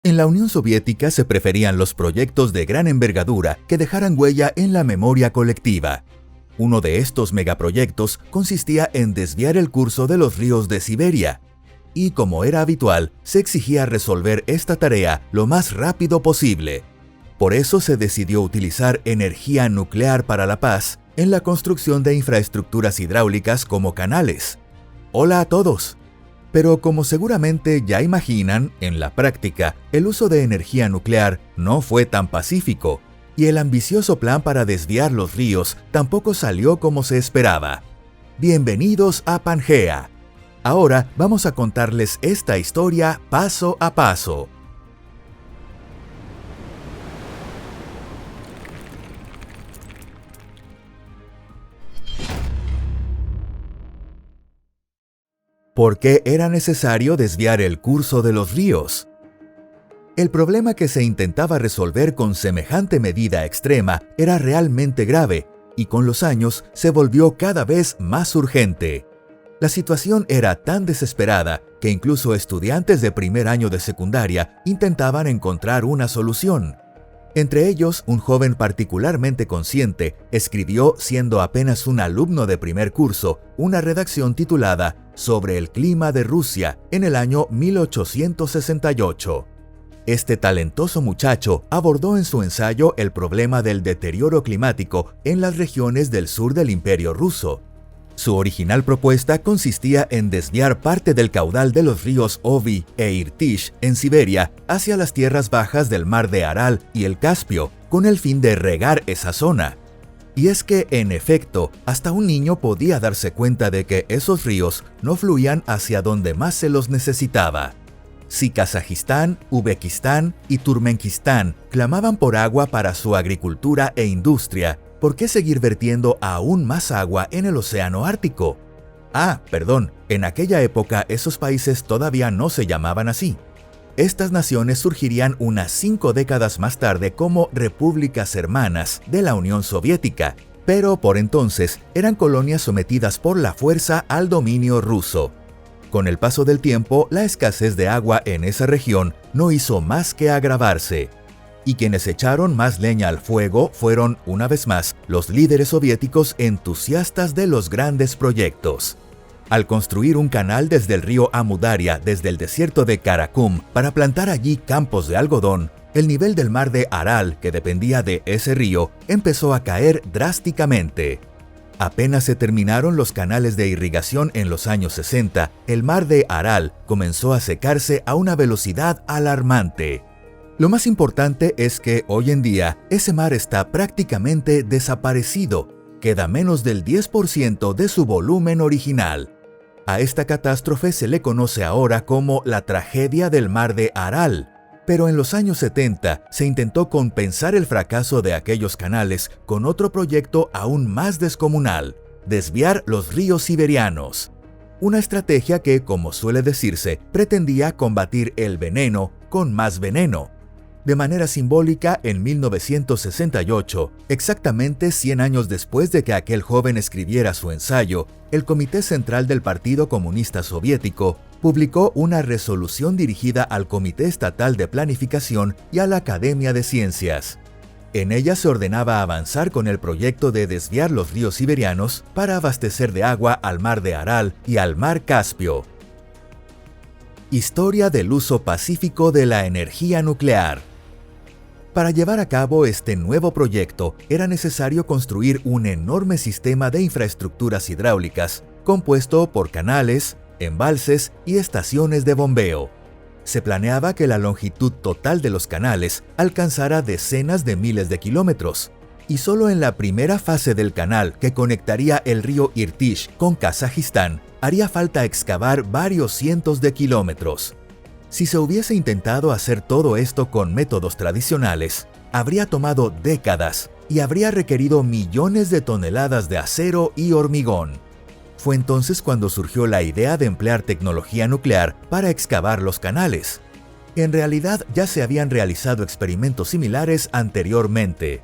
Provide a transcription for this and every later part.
En la Unión Soviética se preferían los proyectos de gran envergadura que dejaran huella en la memoria colectiva. Uno de estos megaproyectos consistía en desviar el curso de los ríos de Siberia, y como era habitual, se exigía resolver esta tarea lo más rápido posible. Por eso se decidió utilizar energía nuclear para la paz en la construcción de infraestructuras hidráulicas como canales. Hola a todos. Pero como seguramente ya imaginan, en la práctica, el uso de energía nuclear no fue tan pacífico, y el ambicioso plan para desviar los ríos tampoco salió como se esperaba. Bienvenidos a Pangea. Ahora vamos a contarles esta historia paso a paso. ¿Por qué era necesario desviar el curso de los ríos? El problema que se intentaba resolver con semejante medida extrema era realmente grave y con los años se volvió cada vez más urgente. La situación era tan desesperada que incluso estudiantes de primer año de secundaria intentaban encontrar una solución. Entre ellos, un joven particularmente consciente escribió, siendo apenas un alumno de primer curso, una redacción titulada Sobre el clima de Rusia en el año 1868. Este talentoso muchacho abordó en su ensayo el problema del deterioro climático en las regiones del sur del Imperio ruso. Su original propuesta consistía en desviar parte del caudal de los ríos Obi e Irtish en Siberia hacia las tierras bajas del mar de Aral y el Caspio, con el fin de regar esa zona. Y es que, en efecto, hasta un niño podía darse cuenta de que esos ríos no fluían hacia donde más se los necesitaba. Si Kazajistán, Uzbekistán y Turkmenistán clamaban por agua para su agricultura e industria, ¿por qué seguir vertiendo aún más agua en el océano Ártico? En aquella época esos países todavía no se llamaban así. Estas naciones surgirían unas 5 décadas más tarde como repúblicas hermanas de la Unión Soviética, pero por entonces eran colonias sometidas por la fuerza al dominio ruso. Con el paso del tiempo, la escasez de agua en esa región no hizo más que agravarse. Y quienes echaron más leña al fuego fueron, una vez más, los líderes soviéticos entusiastas de los grandes proyectos. Al construir un canal desde el río Amudaria, desde el desierto de Karakum, para plantar allí campos de algodón, el nivel del mar de Aral, que dependía de ese río, empezó a caer drásticamente. Apenas se terminaron los canales de irrigación en los años 60, el mar de Aral comenzó a secarse a una velocidad alarmante. Lo más importante es que hoy en día ese mar está prácticamente desaparecido, queda menos del 10% de su volumen original. A esta catástrofe se le conoce ahora como la tragedia del mar de Aral, pero en los años 70 se intentó compensar el fracaso de aquellos canales con otro proyecto aún más descomunal: desviar los ríos siberianos. Una estrategia que, como suele decirse, pretendía combatir el veneno con más veneno. De manera simbólica, en 1968, exactamente 100 años después de que aquel joven escribiera su ensayo, el Comité Central del Partido Comunista Soviético publicó una resolución dirigida al Comité Estatal de Planificación y a la Academia de Ciencias. En ella se ordenaba avanzar con el proyecto de desviar los ríos siberianos para abastecer de agua al mar de Aral y al mar Caspio. Historia del uso pacífico de la energía nuclear. Para llevar a cabo este nuevo proyecto, era necesario construir un enorme sistema de infraestructuras hidráulicas, compuesto por canales, embalses y estaciones de bombeo. Se planeaba que la longitud total de los canales alcanzara decenas de miles de kilómetros, y solo en la primera fase del canal que conectaría el río Irtish con Kazajistán, haría falta excavar varios cientos de kilómetros. Si se hubiese intentado hacer todo esto con métodos tradicionales, habría tomado décadas y habría requerido millones de toneladas de acero y hormigón. Fue entonces cuando surgió la idea de emplear tecnología nuclear para excavar los canales. En realidad ya se habían realizado experimentos similares anteriormente.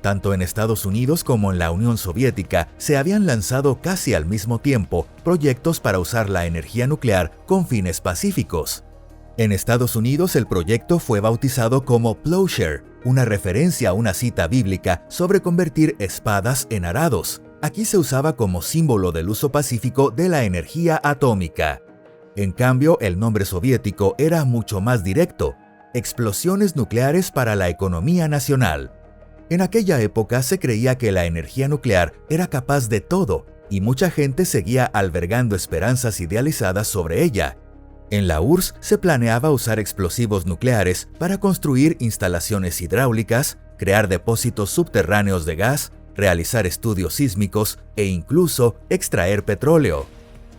Tanto en Estados Unidos como en la Unión Soviética se habían lanzado casi al mismo tiempo proyectos para usar la energía nuclear con fines pacíficos. En Estados Unidos el proyecto fue bautizado como Plowshare, una referencia a una cita bíblica sobre convertir espadas en arados. Aquí se usaba como símbolo del uso pacífico de la energía atómica. En cambio, el nombre soviético era mucho más directo: explosiones nucleares para la economía nacional. En aquella época se creía que la energía nuclear era capaz de todo, y mucha gente seguía albergando esperanzas idealizadas sobre ella. En la URSS se planeaba usar explosivos nucleares para construir instalaciones hidráulicas, crear depósitos subterráneos de gas, realizar estudios sísmicos e incluso extraer petróleo.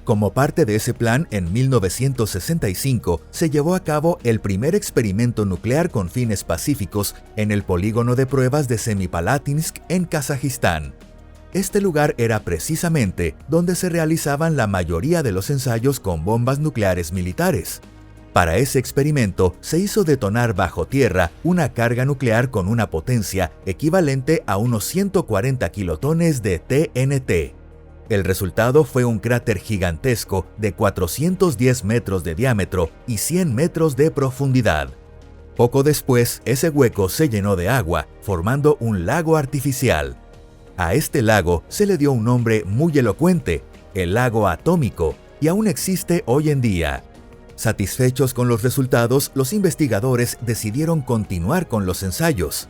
Como parte de ese plan, en 1965 se llevó a cabo el primer experimento nuclear con fines pacíficos en el polígono de pruebas de Semipalatinsk en Kazajistán. Este lugar era precisamente donde se realizaban la mayoría de los ensayos con bombas nucleares militares. Para ese experimento se hizo detonar bajo tierra una carga nuclear con una potencia equivalente a unos 140 kilotones de TNT. El resultado fue un cráter gigantesco de 410 metros de diámetro y 100 metros de profundidad. Poco después, ese hueco se llenó de agua, formando un lago artificial. A este lago se le dio un nombre muy elocuente: el lago atómico, y aún existe hoy en día. Satisfechos con los resultados, los investigadores decidieron continuar con los ensayos.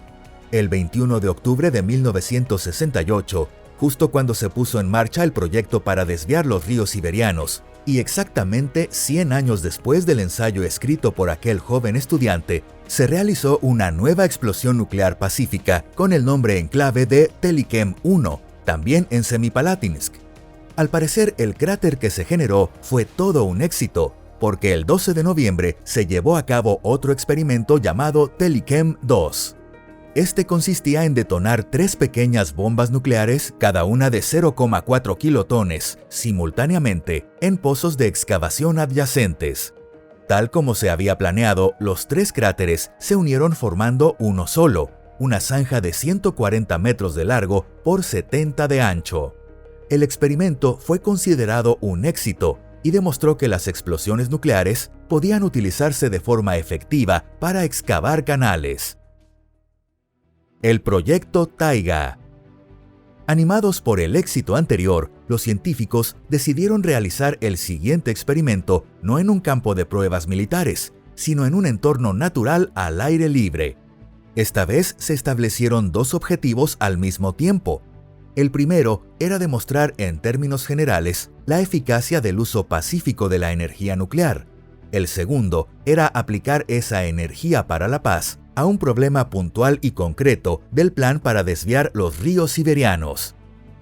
El 21 de octubre de 1968, justo cuando se puso en marcha el proyecto para desviar los ríos siberianos, y exactamente 100 años después del ensayo escrito por aquel joven estudiante, se realizó una nueva explosión nuclear pacífica con el nombre en clave de Telichem-1, también en Semipalatinsk. Al parecer, el cráter que se generó fue todo un éxito, porque el 12 de noviembre se llevó a cabo otro experimento llamado Telichem-2. Este consistía en detonar 3 pequeñas bombas nucleares, cada una de 0,4 kilotones, simultáneamente, en pozos de excavación adyacentes. Tal como se había planeado, los 3 cráteres se unieron formando uno solo, una zanja de 140 metros de largo por 70 de ancho. El experimento fue considerado un éxito y demostró que las explosiones nucleares podían utilizarse de forma efectiva para excavar canales. El proyecto Taiga. Animados por el éxito anterior, los científicos decidieron realizar el siguiente experimento no en un campo de pruebas militares, sino en un entorno natural al aire libre. Esta vez se establecieron 2 objetivos al mismo tiempo. El primero era demostrar en términos generales la eficacia del uso pacífico de la energía nuclear. El segundo era aplicar esa energía para la paz a un problema puntual y concreto del plan para desviar los ríos siberianos.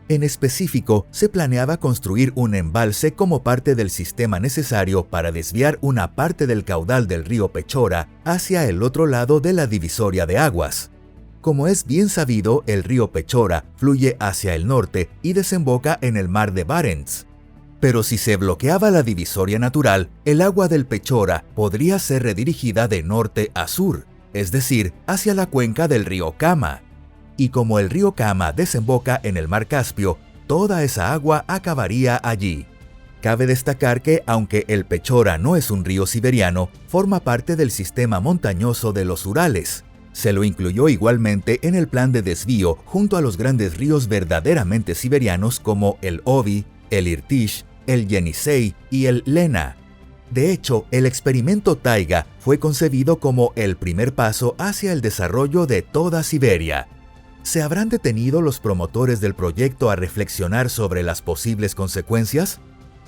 En específico, se planeaba construir un embalse como parte del sistema necesario para desviar una parte del caudal del río Pechora hacia el otro lado de la divisoria de aguas. Como es bien sabido, el río Pechora fluye hacia el norte y desemboca en el mar de Barents. Pero si se bloqueaba la divisoria natural, el agua del Pechora podría ser redirigida de norte a sur, es decir, hacia la cuenca del río Kama. Y como el río Kama desemboca en el mar Caspio, toda esa agua acabaría allí. Cabe destacar que, aunque el Pechora no es un río siberiano, forma parte del sistema montañoso de los Urales. Se lo incluyó igualmente en el plan de desvío junto a los grandes ríos verdaderamente siberianos como el Obi, el Irtish, el Yenisei y el Lena. De hecho, el experimento Taiga fue concebido como el primer paso hacia el desarrollo de toda Siberia. ¿Se habrán detenido los promotores del proyecto a reflexionar sobre las posibles consecuencias?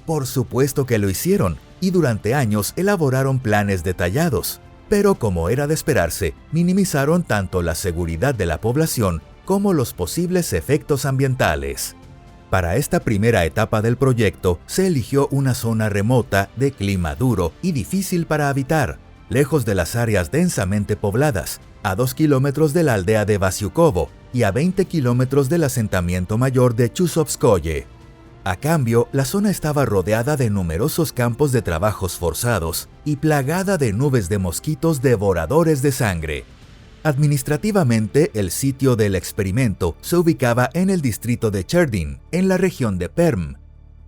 Por supuesto que lo hicieron, y durante años elaboraron planes detallados. Pero como era de esperarse, minimizaron tanto la seguridad de la población como los posibles efectos ambientales. Para esta primera etapa del proyecto, se eligió una zona remota de clima duro y difícil para habitar, lejos de las áreas densamente pobladas, a 2 kilómetros de la aldea de Vasiukovo y a 20 kilómetros del asentamiento mayor de Chusovskoye. A cambio, la zona estaba rodeada de numerosos campos de trabajos forzados y plagada de nubes de mosquitos devoradores de sangre. Administrativamente, el sitio del experimento se ubicaba en el distrito de Cherdyn, en la región de Perm.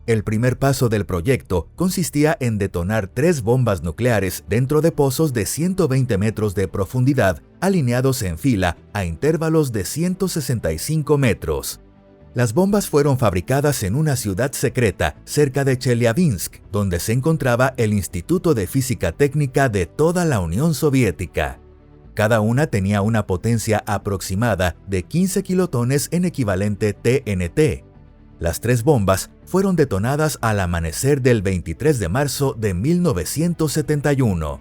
El primer paso del proyecto consistía en detonar 3 bombas nucleares dentro de pozos de 120 metros de profundidad, alineados en fila a intervalos de 165 metros. Las bombas fueron fabricadas en una ciudad secreta cerca de Chelyabinsk, donde se encontraba el Instituto de Física Técnica de toda la Unión Soviética. Cada una tenía una potencia aproximada de 15 kilotones en equivalente TNT. Las 3 bombas fueron detonadas al amanecer del 23 de marzo de 1971.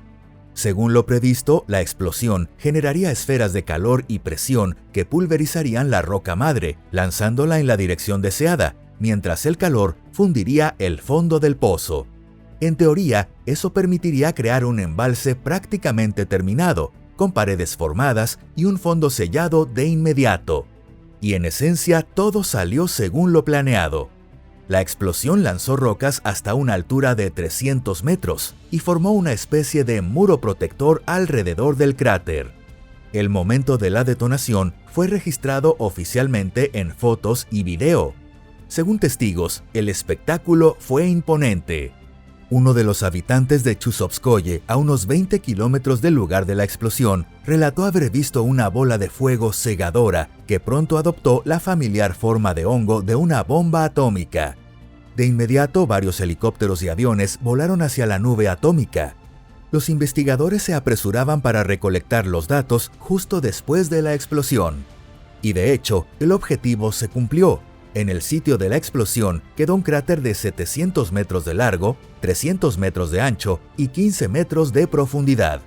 Según lo previsto, la explosión generaría esferas de calor y presión que pulverizarían la roca madre, lanzándola en la dirección deseada, mientras el calor fundiría el fondo del pozo. En teoría, eso permitiría crear un embalse prácticamente terminado, con paredes formadas y un fondo sellado de inmediato. Y en esencia todo salió según lo planeado. La explosión lanzó rocas hasta una altura de 300 metros y formó una especie de muro protector alrededor del cráter. El momento de la detonación fue registrado oficialmente en fotos y video. Según testigos, el espectáculo fue imponente. Uno de los habitantes de Chuzovskoye, a unos 20 kilómetros del lugar de la explosión, relató haber visto una bola de fuego cegadora que pronto adoptó la familiar forma de hongo de una bomba atómica. De inmediato, varios helicópteros y aviones volaron hacia la nube atómica. Los investigadores se apresuraban para recolectar los datos justo después de la explosión. Y de hecho, el objetivo se cumplió. En el sitio de la explosión quedó un cráter de 700 metros de largo, 300 metros de ancho y 15 metros de profundidad.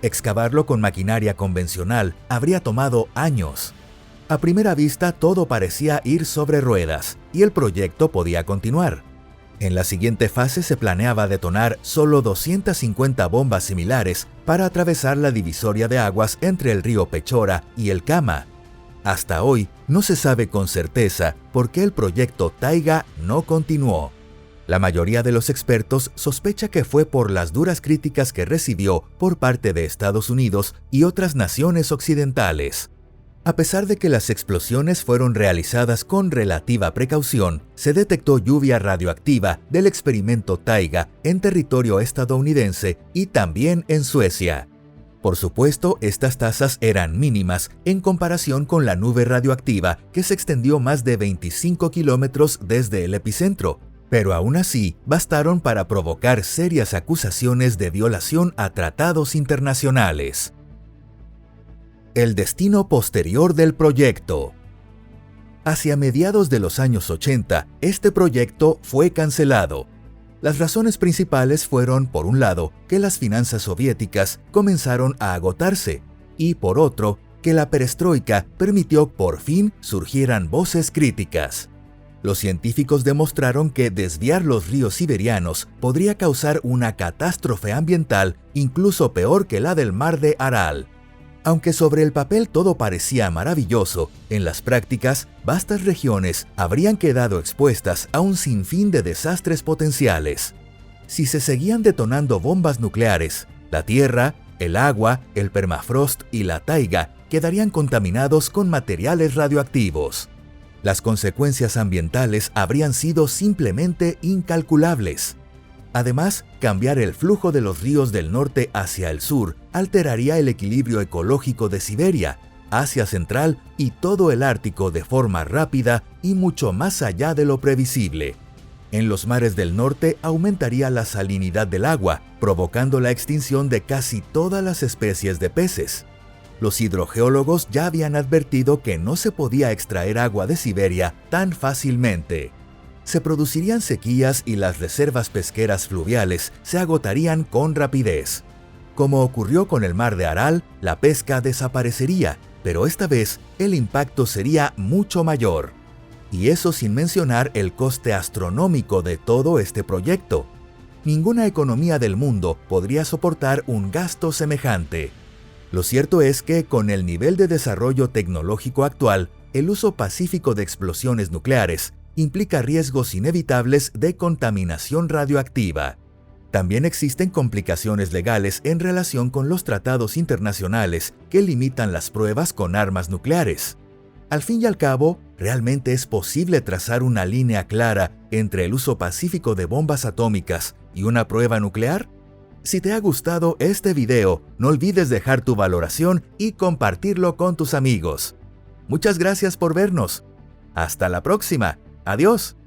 Excavarlo con maquinaria convencional habría tomado años. A primera vista todo parecía ir sobre ruedas y el proyecto podía continuar. En la siguiente fase se planeaba detonar solo 250 bombas similares para atravesar la divisoria de aguas entre el río Pechora y el Kama. Hasta hoy no se sabe con certeza por qué el proyecto Taiga no continuó. La mayoría de los expertos sospecha que fue por las duras críticas que recibió por parte de Estados Unidos y otras naciones occidentales. A pesar de que las explosiones fueron realizadas con relativa precaución, se detectó lluvia radioactiva del experimento Taiga en territorio estadounidense y también en Suecia. Por supuesto, estas tasas eran mínimas en comparación con la nube radioactiva que se extendió más de 25 kilómetros desde el epicentro, pero aún así bastaron para provocar serias acusaciones de violación a tratados internacionales. El destino posterior del proyecto. Hacia mediados de los años 80, este proyecto fue cancelado. Las razones principales fueron, por un lado, que las finanzas soviéticas comenzaron a agotarse, y por otro, que la perestroika permitió por fin surgieran voces críticas. Los científicos demostraron que desviar los ríos siberianos podría causar una catástrofe ambiental incluso peor que la del mar de Aral. Aunque sobre el papel todo parecía maravilloso, en las prácticas, vastas regiones habrían quedado expuestas a un sinfín de desastres potenciales. Si se seguían detonando bombas nucleares, la tierra, el agua, el permafrost y la taiga quedarían contaminados con materiales radioactivos. Las consecuencias ambientales habrían sido simplemente incalculables. Además, cambiar el flujo de los ríos del norte hacia el sur alteraría el equilibrio ecológico de Siberia, Asia Central y todo el Ártico de forma rápida y mucho más allá de lo previsible. En los mares del norte aumentaría la salinidad del agua, provocando la extinción de casi todas las especies de peces. Los hidrogeólogos ya habían advertido que no se podía extraer agua de Siberia tan fácilmente. Se producirían sequías y las reservas pesqueras fluviales se agotarían con rapidez. Como ocurrió con el mar de Aral, la pesca desaparecería, pero esta vez el impacto sería mucho mayor. Y eso sin mencionar el coste astronómico de todo este proyecto. Ninguna economía del mundo podría soportar un gasto semejante. Lo cierto es que, con el nivel de desarrollo tecnológico actual, el uso pacífico de explosiones nucleares implica riesgos inevitables de contaminación radioactiva. También existen complicaciones legales en relación con los tratados internacionales que limitan las pruebas con armas nucleares. Al fin y al cabo, ¿realmente es posible trazar una línea clara entre el uso pacífico de bombas atómicas y una prueba nuclear? Si te ha gustado este video, no olvides dejar tu valoración y compartirlo con tus amigos. Muchas gracias por vernos. Hasta la próxima. Adiós.